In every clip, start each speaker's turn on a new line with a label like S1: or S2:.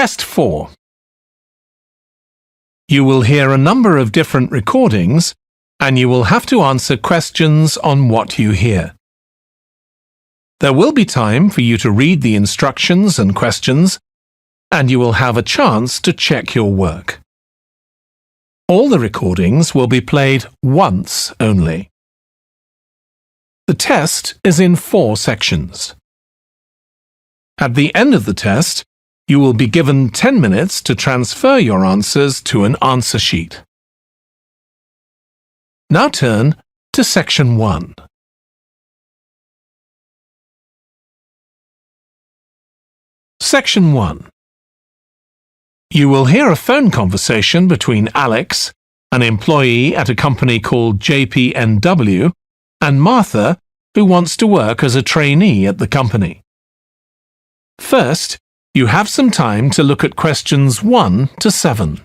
S1: Test 4. You will hear a number of different recordings, and you will have to answer questions on what you hear. There will be time for you to read the instructions and questions, and you will have a chance to check your work. All the recordings will be played once only. The test is in 4 sections. At the end of the test, you will be given 10 minutes to transfer your answers to an answer sheet. Now turn to Section 1. Section 1. You will hear a phone conversation between Alex, an employee at a company called JPNW, and Martha, who wants to work as a trainee at the company. First, you have some time to look at questions 1 to 7.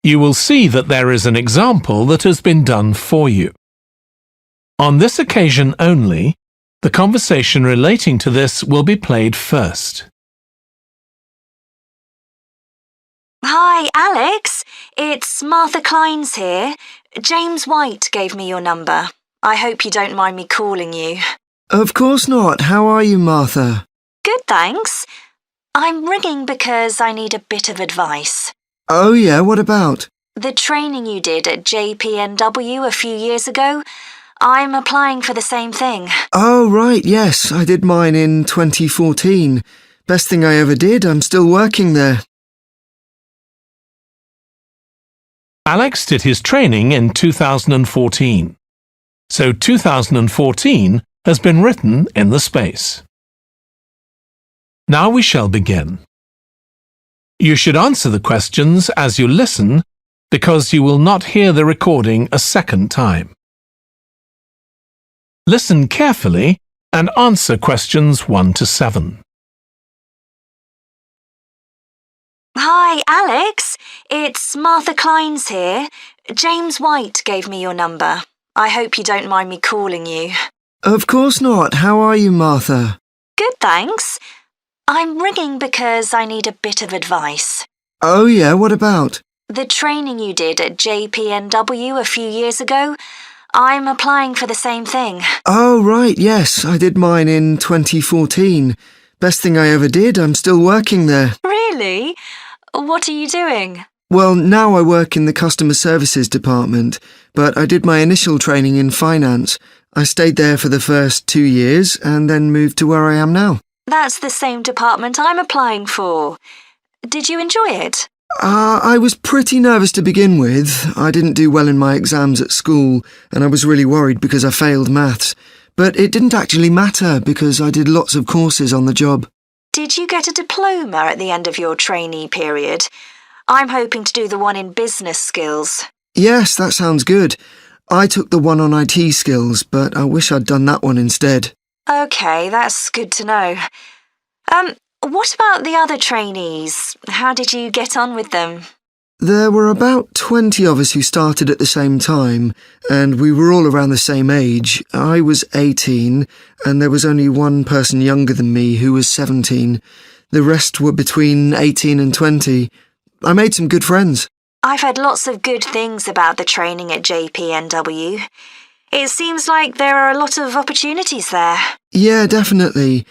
S1: You will see that there is an example that has been done for you. On this occasion only, the conversation relating to this will be played first.
S2: Hi, Alex. It's Martha Kleins here. James White gave me your number. I hope you don't mind me calling you.
S3: Of course not. How are you, Martha?
S2: Good, thanks. I'm ringing because I need a bit of advice.
S3: Oh yeah, what about?
S2: The training you did at JPNW a few years ago, I'm applying for the same thing.
S3: Oh right, yes, I did mine in 2014. Best thing I ever did, I'm still working there.
S1: Alex did his training in 2014. So 2014 has been written in the space. Now we shall begin. You should answer the questions as you listen because you will not hear the recording a second time. Listen carefully and answer questions 1 to 7.
S2: Hi, Alex. It's Martha Kleins here. James White gave me your number. I hope you don't mind me calling you.
S3: Of course not. How are you, Martha?
S2: Good, thanks. I'm ringing because I need a bit of advice.
S3: Oh yeah, what about?
S2: The training you did at JPNW a few years ago, I'm applying for the same thing.
S3: Oh right, yes, I did mine in 2014. Best thing I ever did, I'm still working there.
S2: Really? What are you doing?
S3: Well, now I work in the customer services department, but I did my initial training in finance. I stayed there for the first 2 years and then moved to where I am now.
S2: That's the same department I'm applying for. Did you enjoy it?
S3: I was pretty nervous to begin with. I didn't do well in my exams at school, and I was really worried because I failed maths. But it didn't actually matter because I did lots of courses on the job.
S2: Did you get a diploma at the end of your trainee period? I'm hoping to do the one in business skills.
S3: Yes, that sounds good. I took the one on IT skills, but I wish I'd done that one instead.
S2: OK, that's good to know. What about the other trainees? How did you get on with them?
S3: There were about 20 of us who started at the same time, and we were all around the same age. I was 18, and there was only one person younger than me who was 17. The rest were between 18 and 20. I made some good friends.
S2: I've heard lots of good things about the training at JPNW. It seems like there are a lot of opportunities there.
S3: Yeah, definitely.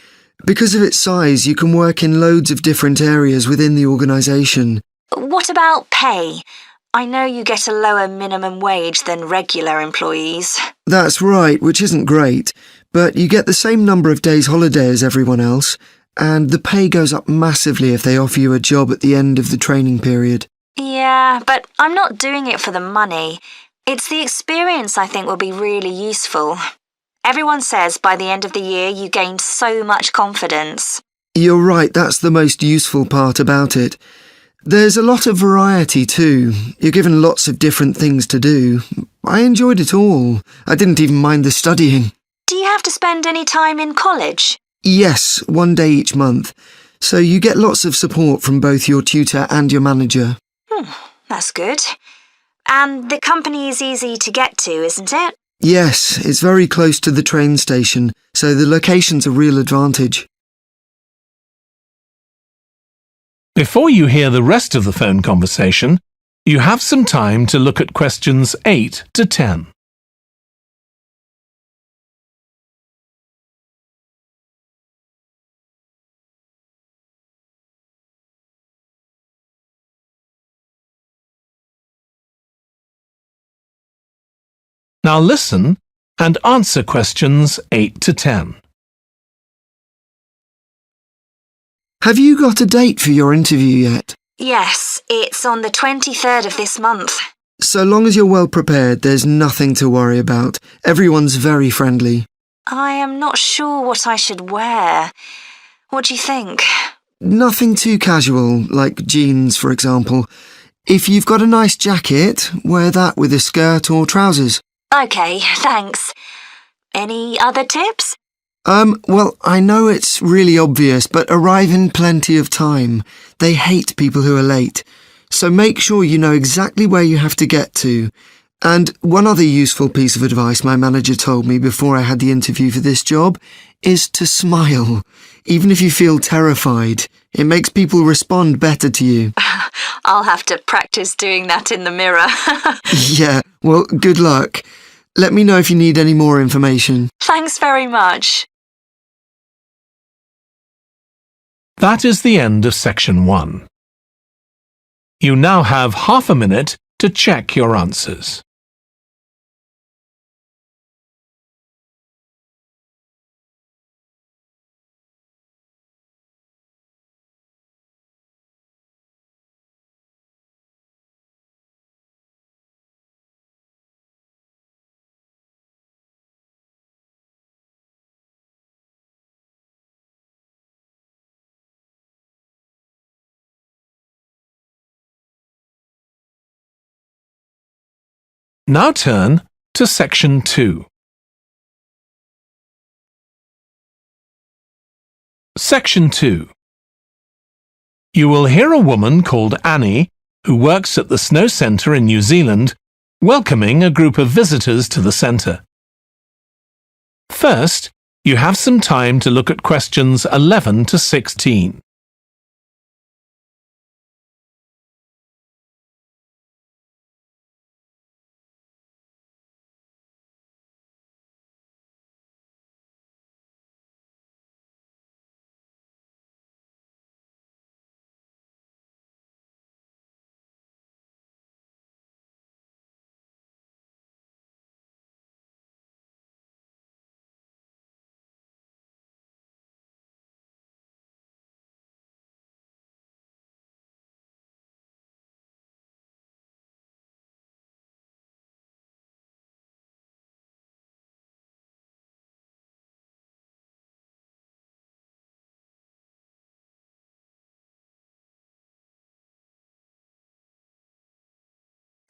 S3: Because of its size, you can work in loads of different areas within the organisation.
S2: What about pay? I know you get a lower minimum wage than regular employees.
S3: That's right, which isn't great, but you get the same number of days holiday as everyone else, and the pay goes up massively if they offer you a job at the end of the training period.
S2: Yeah, but I'm not doing it for the money. It's the experience I think will be really useful. Everyone says by the end of the year you gained so much confidence.
S3: You're right, that's the most useful part about it. There's a lot of variety too. You're given lots of different things to do. I enjoyed it all. I didn't even mind the studying.
S2: Do you have to spend any time in college?
S3: Yes, 1 day each month. So you get lots of support from both your tutor and your manager.
S2: That's good. And the company is easy to get to, isn't it?
S3: Yes, it's very close to the train station, so the location's a real advantage.
S1: Before you hear the rest of the phone conversation, you have some time to look at questions 8 to 10. Now listen and answer questions 8 to 10.
S3: Have you got a date for your interview yet?
S2: Yes, it's on the 23rd of this month.
S3: So long as you're well prepared, there's nothing to worry about. Everyone's very friendly.
S2: I am not sure what I should wear. What do you think?
S3: Nothing too casual, like jeans, for example. If you've got a nice jacket, wear that with a skirt or trousers.
S2: OK, thanks. Any other tips?
S3: Well, I know it's really obvious, but arrive in plenty of time. They hate people who are late. So make sure you know exactly where you have to get to. And one other useful piece of advice my manager told me before I had the interview for this job is to smile, even if you feel terrified. It makes people respond better to you.
S2: I'll have to practice doing that in the mirror.
S3: Yeah, well, good luck. Let me know if you need any more information.
S2: Thanks very much.
S1: That is the end of section 1. You now have half a minute to check your answers. Now turn to section 2. Section 2. You will hear a woman called Annie, who works at the Snow Centre in New Zealand, welcoming a group of visitors to the centre. First, you have some time to look at questions 11 to 16.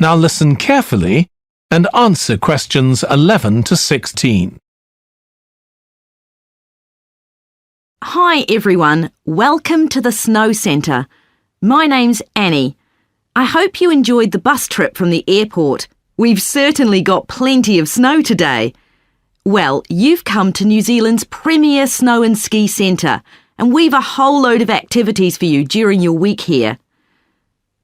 S1: Now listen carefully and answer questions 11 to 16.
S4: Hi everyone, welcome to the Snow Centre. My name's Annie. I hope you enjoyed the bus trip from the airport. We've certainly got plenty of snow today. Well, you've come to New Zealand's premier snow and ski centre, and we've a whole load of activities for you during your week here.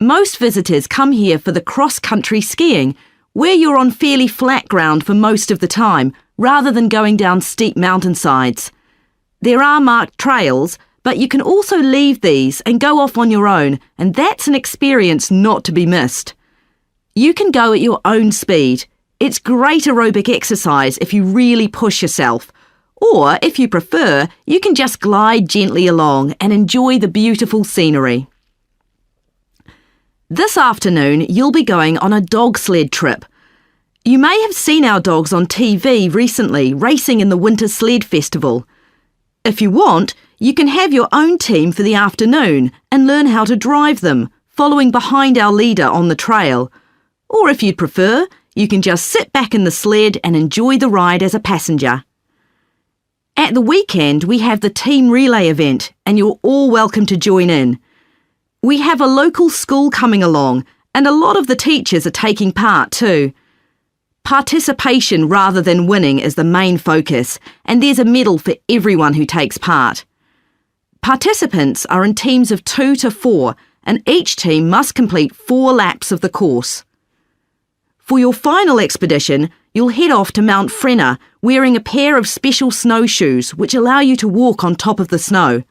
S4: Most visitors come here for the cross-country skiing, where you're on fairly flat ground for most of the time, rather than going down steep mountainsides. There are marked trails, but you can also leave these and go off on your own, and that's an experience not to be missed. You can go at your own speed. It's great aerobic exercise if you really push yourself. Or, if you prefer, you can just glide gently along and enjoy the beautiful scenery. This afternoon, you'll be going on a dog sled trip. You may have seen our dogs on TV recently racing in the Winter Sled Festival. If you want, you can have your own team for the afternoon and learn how to drive them, following behind our leader on the trail. Or if you'd prefer, you can just sit back in the sled and enjoy the ride as a passenger. At the weekend, we have the team relay event and you're all welcome to join in. We have a local school coming along and a lot of the teachers are taking part too. Participation rather than winning is the main focus, and there's a medal for everyone who takes part. Participants are in teams of 2 to 4, and each team must complete 4 laps of the course. For your final expedition, you'll head off to Mount Frenna wearing a pair of special snowshoes which allow you to walk on top of the snow.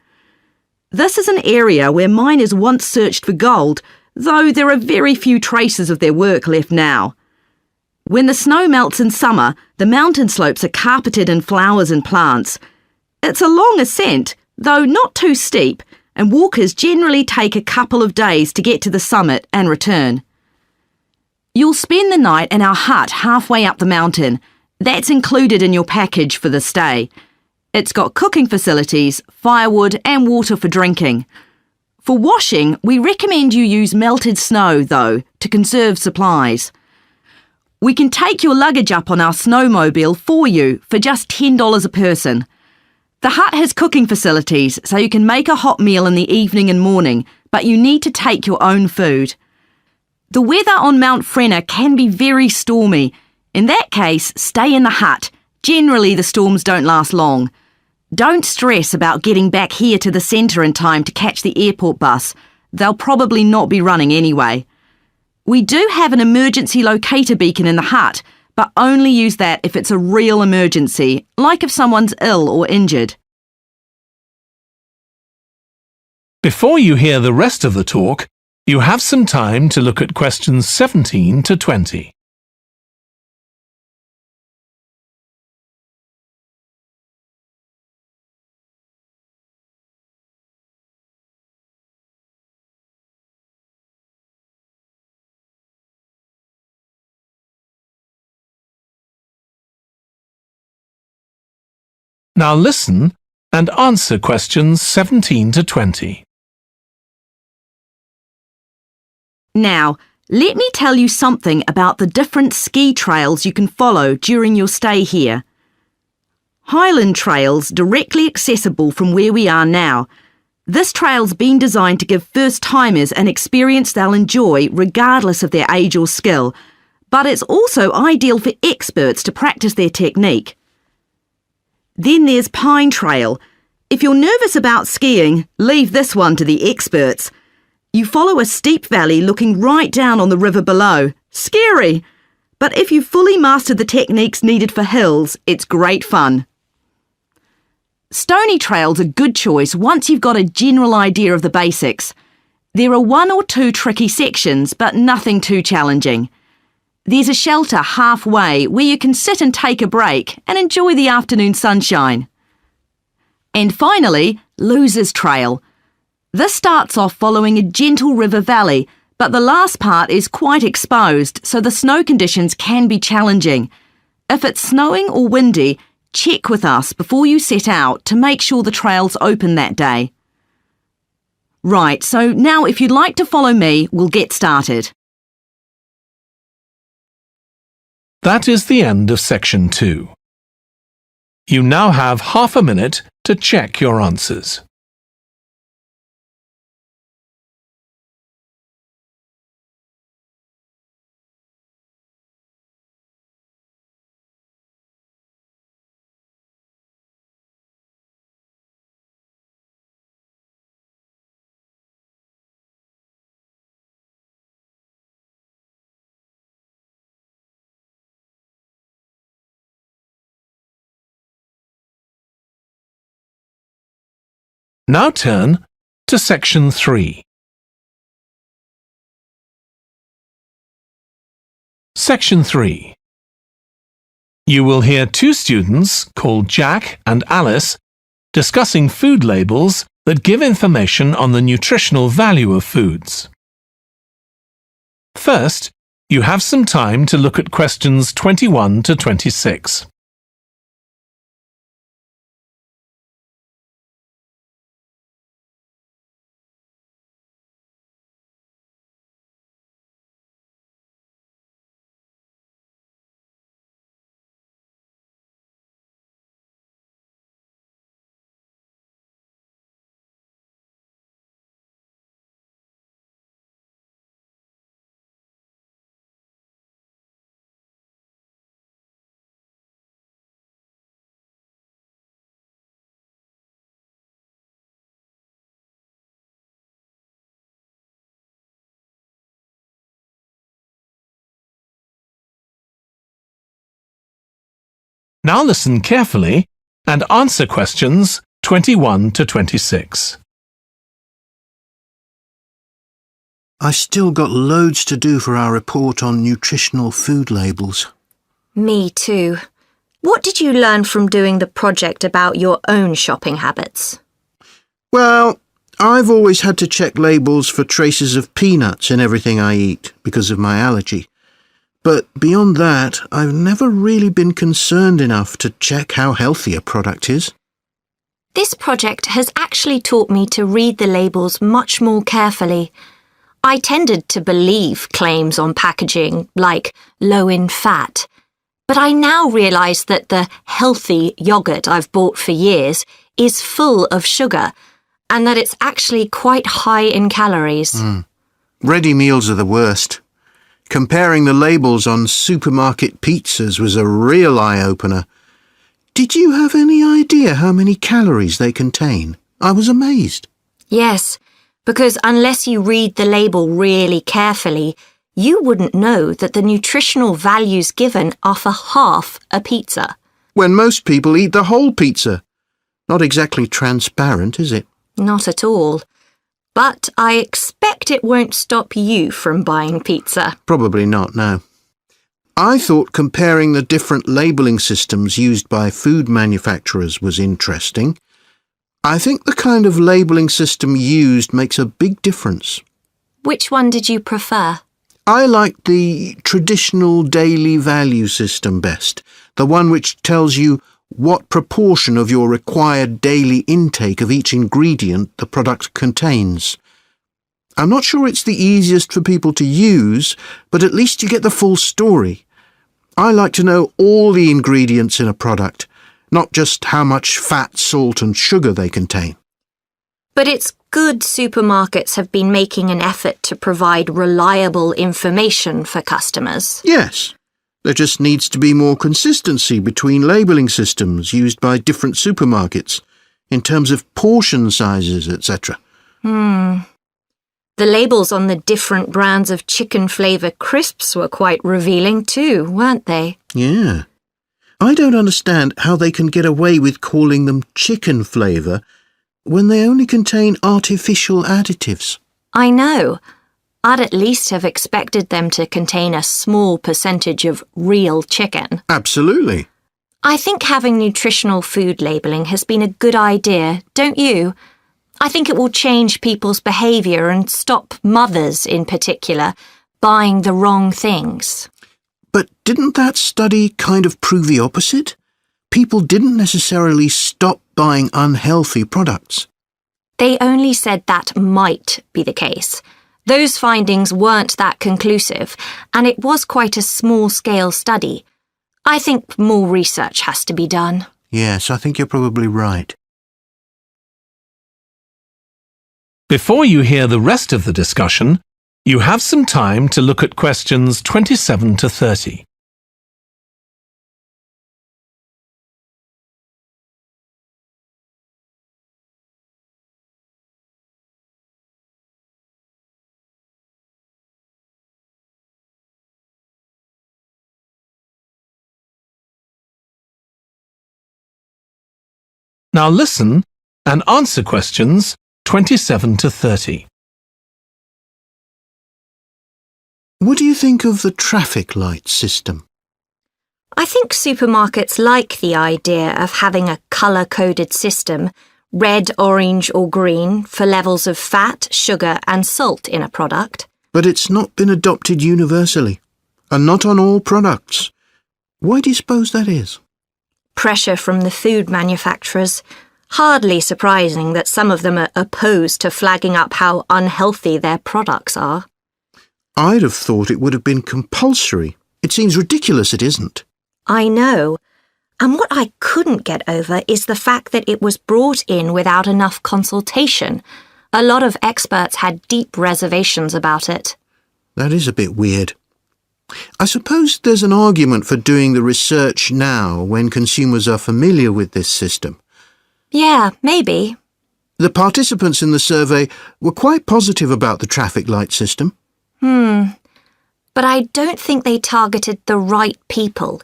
S4: This is an area where miners once searched for gold, though there are very few traces of their work left now. When the snow melts in summer, the mountain slopes are carpeted in flowers and plants. It's a long ascent, though not too steep, and walkers generally take a couple of days to get to the summit and return. You'll spend the night in our hut halfway up the mountain. That's included in your package for the stay. It's got cooking facilities, firewood and water for drinking. For washing, we recommend you use melted snow, though, to conserve supplies. We can take your luggage up on our snowmobile for you for just $10 a person. The hut has cooking facilities, so you can make a hot meal in the evening and morning, but you need to take your own food. The weather on Mount Frenna can be very stormy. In that case, stay in the hut. Generally, the storms don't last long. Don't stress about getting back here to the centre in time to catch the airport bus. They'll probably not be running anyway. We do have an emergency locator beacon in the hut, but only use that if it's a real emergency, like if someone's ill or injured.
S1: Before you hear the rest of the talk, you have some time to look at questions 17 to 20. Now listen and answer questions 17 to 20.
S4: Now, let me tell you something about the different ski trails you can follow during your stay here. Highland Trail's directly accessible from where we are now. This trail's been designed to give first-timers an experience they'll enjoy regardless of their age or skill, but it's also ideal for experts to practice their technique. Then there's Pine Trail. If you're nervous about skiing, leave this one to the experts. You follow a steep valley looking right down on the river below. Scary! But if you've fully mastered the techniques needed for hills, it's great fun. Stony Trail's a good choice once you've got a general idea of the basics. There are 1 or 2 tricky sections, but nothing too challenging. There's a shelter halfway where you can sit and take a break and enjoy the afternoon sunshine. And finally, Losers Trail. This starts off following a gentle river valley, but the last part is quite exposed, so the snow conditions can be challenging. If it's snowing or windy, check with us before you set out to make sure the trail's open that day. Right, so now if you'd like to follow me, we'll get started.
S1: That is the end of section 2. You now have half a minute to check your answers. Now turn to section 3. Section 3. You will hear 2 students called Jack and Alice discussing food labels that give information on the nutritional value of foods. First, You have some time to look at questions 21 to 26. Now listen carefully and answer questions 21 to 26.
S5: I still got loads to do for our report on nutritional food labels.
S2: Me too. What did you learn from doing the project about your own shopping habits?
S5: Well, I've always had to check labels for traces of peanuts in everything I eat because of my allergy. But beyond that, I've never really been concerned enough to check how healthy a product is.
S2: This project has actually taught me to read the labels much more carefully. I tended to believe claims on packaging, like low in fat. But I now realise that the healthy yoghurt I've bought for years is full of sugar, and that it's actually quite high in calories.
S5: Ready meals are the worst. Comparing the labels on supermarket pizzas was a real eye-opener. Did you have any idea how many calories they contain? I was amazed.
S2: Yes, because unless you read the label really carefully, you wouldn't know that the nutritional values given are for half a pizza.
S5: When most people eat the whole pizza. Not exactly transparent, is it?
S2: Not at all. But I expect it won't stop you from buying pizza.
S5: Probably not, no. I thought comparing the different labelling systems used by food manufacturers was interesting. I think the kind of labelling system used makes a big difference.
S2: Which one did you prefer?
S5: I liked the traditional daily value system best, the one which tells you what proportion of your required daily intake of each ingredient the product contains. I'm not sure it's the easiest for people to use, but at least you get the full story. I like to know all the ingredients in a product, not just how much fat, salt and sugar they contain.
S2: But it's good supermarkets have been making an effort to provide reliable information for customers.
S5: Yes. There just needs to be more consistency between labelling systems used by different supermarkets, in terms of portion sizes, etc.
S2: The labels on the different brands of chicken flavour crisps were quite revealing too, weren't they?
S5: Yeah. I don't understand how they can get away with calling them chicken flavour when they only contain artificial additives.
S2: I know. I'd at least have expected them to contain a small percentage of real chicken.
S5: Absolutely.
S2: I think having nutritional food labelling has been a good idea, don't you? I think it will change people's behaviour and stop mothers, in particular, buying the wrong things.
S5: But didn't that study kind of prove the opposite? People didn't necessarily stop buying unhealthy products.
S2: They only said that might be the case. Those findings weren't that conclusive, and it was quite a small-scale study. I think more research has to be done.
S5: Yes, I think you're probably right.
S1: Before you hear the rest of the discussion, you have some time to look at questions 27 to 30. Now listen and answer questions 27 to 30.
S5: What do you think of the traffic light system?
S2: I think supermarkets like the idea of having a colour-coded system, red, orange or green, for levels of fat, sugar and salt in a product.
S5: But it's not been adopted universally. and not on all products. Why do you suppose that is?
S2: Pressure from the food manufacturers. Hardly surprising that some of them are opposed to flagging up how unhealthy their products are.
S5: I'd have thought it would have been compulsory. It seems ridiculous it isn't.
S2: I know. And what I couldn't get over is the fact that it was brought in without enough consultation. A lot of experts had deep reservations about it.
S5: That is a bit weird. I suppose there's an argument for doing the research now when consumers are familiar with this system.
S2: Yeah, maybe.
S5: The participants in the survey were quite positive about the traffic light system.
S2: But I don't think they targeted the right people.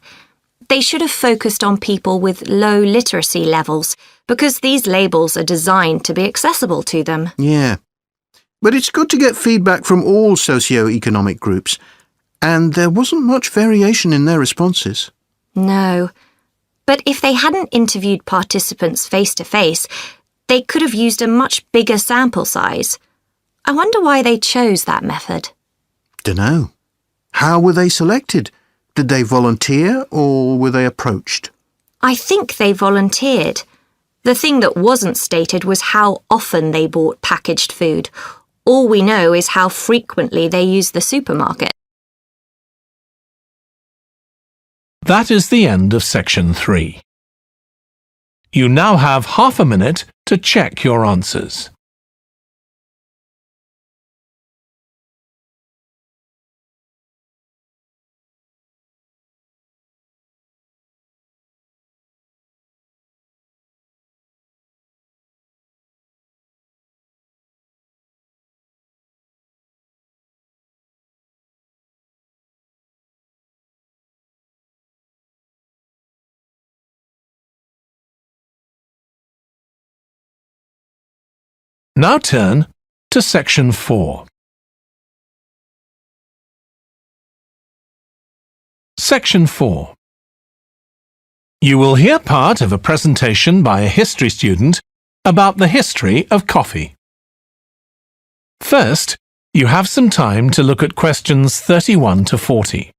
S2: They should have focused on people with low literacy levels, because these labels are designed to be accessible to them.
S5: Yeah. But it's good to get feedback from all socio-economic groups, and there wasn't much variation in their responses.
S2: No. But if they hadn't interviewed participants face-to-face, they could have used a much bigger sample size. I wonder why they chose that method.
S5: Dunno. How were they selected? Did they volunteer or were they approached?
S2: I think they volunteered. The thing that wasn't stated was how often they bought packaged food. All we know is how frequently they used the supermarket.
S1: That is the end of section 3. You now have half a minute to check your answers. Now turn to section 4. Section 4. You will hear part of a presentation by a history student about the history of coffee. First, you have some time to look at questions 31 to 40.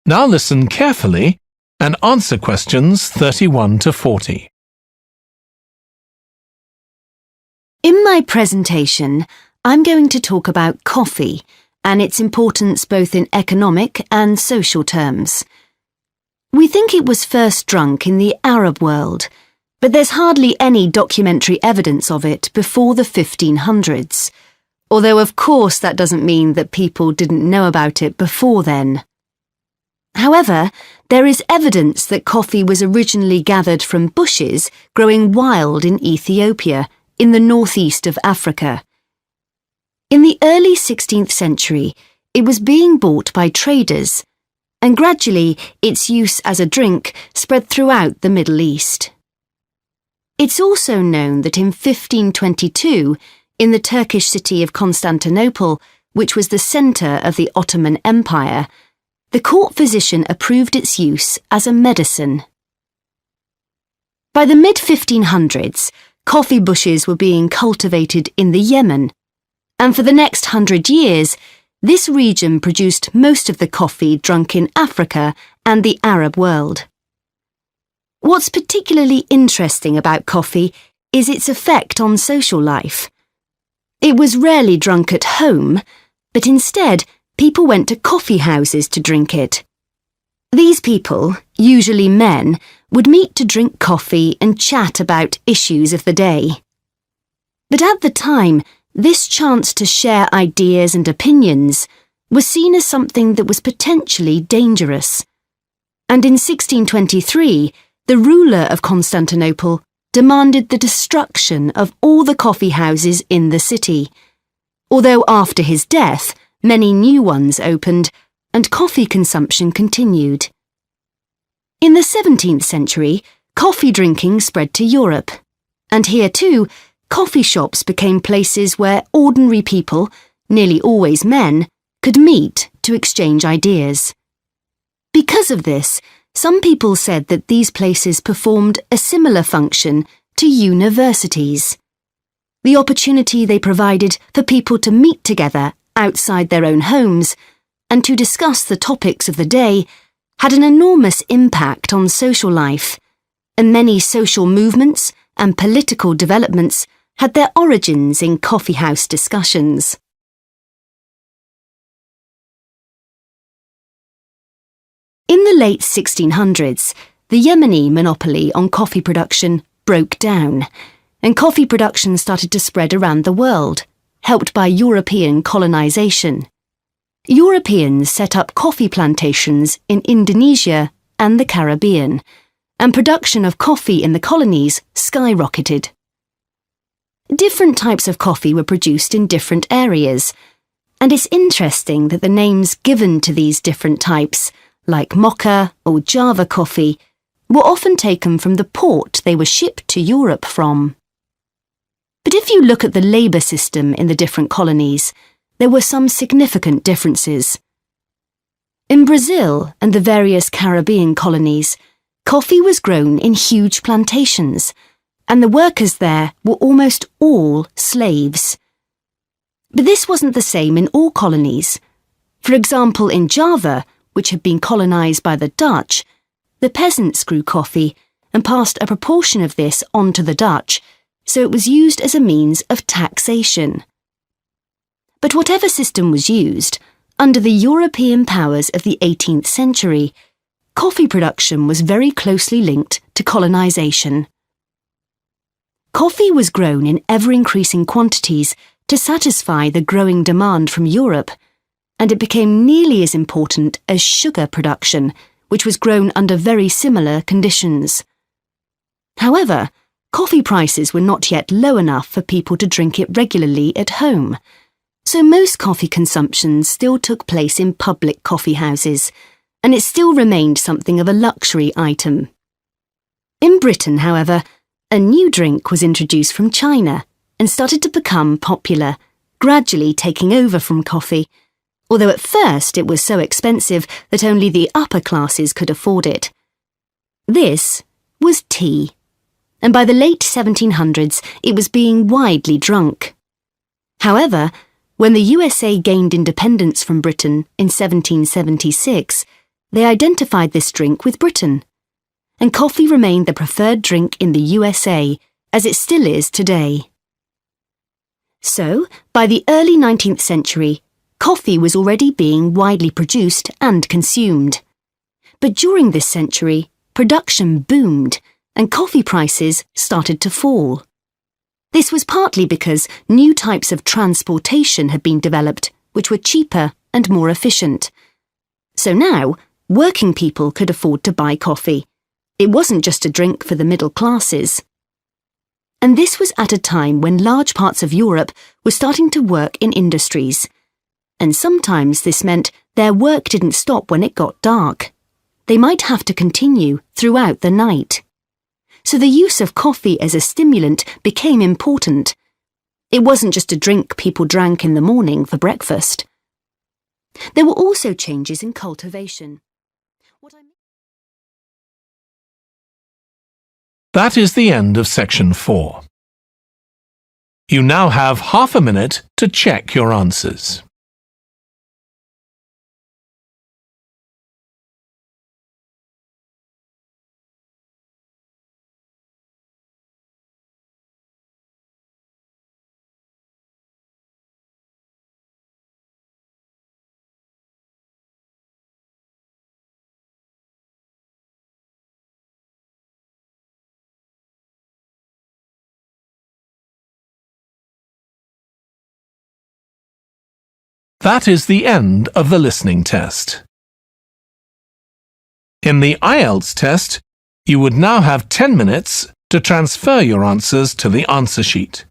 S1: Now listen carefully and answer questions 31 to 40.
S4: In my presentation, I'm going to talk about coffee and its importance both in economic and social terms. We think it was first drunk in the Arab world, but there's hardly any documentary evidence of it before the 1500s, although of course that doesn't mean that people didn't know about it before then. However, there is evidence that coffee was originally gathered from bushes growing wild in Ethiopia, in the northeast of Africa. In the early 16th century, it was being bought by traders, and gradually its use as a drink spread throughout the Middle East. It's also known that in 1522, in the Turkish city of Constantinople, which was the centre of the Ottoman Empire, the court physician approved its use as a medicine. By the mid-1500s, coffee bushes were being cultivated in the Yemen, and for the next 100 years, this region produced most of the coffee drunk in Africa and the Arab world. What's particularly interesting about coffee is its effect on social life. It was rarely drunk at home, but instead, people went to coffee houses to drink it. These people, usually men, would meet to drink coffee and chat about issues of the day. But at the time,
S6: This chance to share ideas and opinions was seen as something that was potentially dangerous. And in 1623, the ruler of Constantinople demanded the destruction of all the coffee houses in the city, although after his death, many new ones opened and coffee consumption continued. In the 17th century, coffee drinking spread to Europe, and here too, coffee shops became places where ordinary people, nearly always men, could meet to exchange ideas. Because of this, some people said that these places performed a similar function to universities. The opportunity they provided for people to meet together outside their own homes and to discuss the topics of the day had an enormous impact on social life, and many social movements and political developments had their origins in coffeehouse discussions. In the late 1600s, the Yemeni monopoly on coffee production broke down, and coffee production started to spread around the world, helped by European colonization. Europeans set up coffee plantations in Indonesia and the Caribbean, and production of coffee in the colonies skyrocketed. Different types of coffee were produced in different areas, and it's interesting that the names given to these different types, like Mocha or Java coffee, were often taken from the port they were shipped to Europe from. But if you look at the labour system in the different colonies, there were some significant differences. In Brazil and the various Caribbean colonies, coffee was grown in huge plantations, and the workers there were almost all slaves. But this wasn't the same in all colonies. For example, in Java, which had been colonised by the Dutch, the peasants grew coffee and passed a proportion of this on to the Dutch, so it was used as a means of taxation. But whatever system was used, under the European powers of the 18th century, coffee production was very closely linked to colonisation. Coffee was grown in ever-increasing quantities to satisfy the growing demand from Europe, and it became nearly as important as sugar production, which was grown under very similar conditions. However, coffee prices were not yet low enough for people to drink it regularly at home, so most coffee consumption still took place in public coffee houses, and it still remained something of a luxury item. In Britain, however, a new drink was introduced from China and started to become popular, gradually taking over from coffee, although at first it was so expensive that only the upper classes could afford it. This was tea, and by the late 1700s it was being widely drunk. However, when the USA gained independence from Britain in 1776, they identified this drink with Britain, and coffee remained the preferred drink in the USA, as it still is today. So, by the early 19th century, coffee was already being widely produced and consumed. But during this century, production boomed and coffee prices started to fall. This was partly because new types of transportation had been developed, which were cheaper and more efficient. So now, working people could afford to buy coffee. It wasn't just a drink for the middle classes. And this was at a time when large parts of Europe were starting to work in industries. And sometimes this meant their work didn't stop when it got dark. They might have to continue throughout the night. So the use of coffee as a stimulant became important. It wasn't just a drink people drank in the morning for breakfast. There were also changes in cultivation.
S1: That is the end of section 4. You now have half a minute to check your answers. That is the end of the listening test. In the IELTS test, you would now have 10 minutes to transfer your answers to the answer sheet.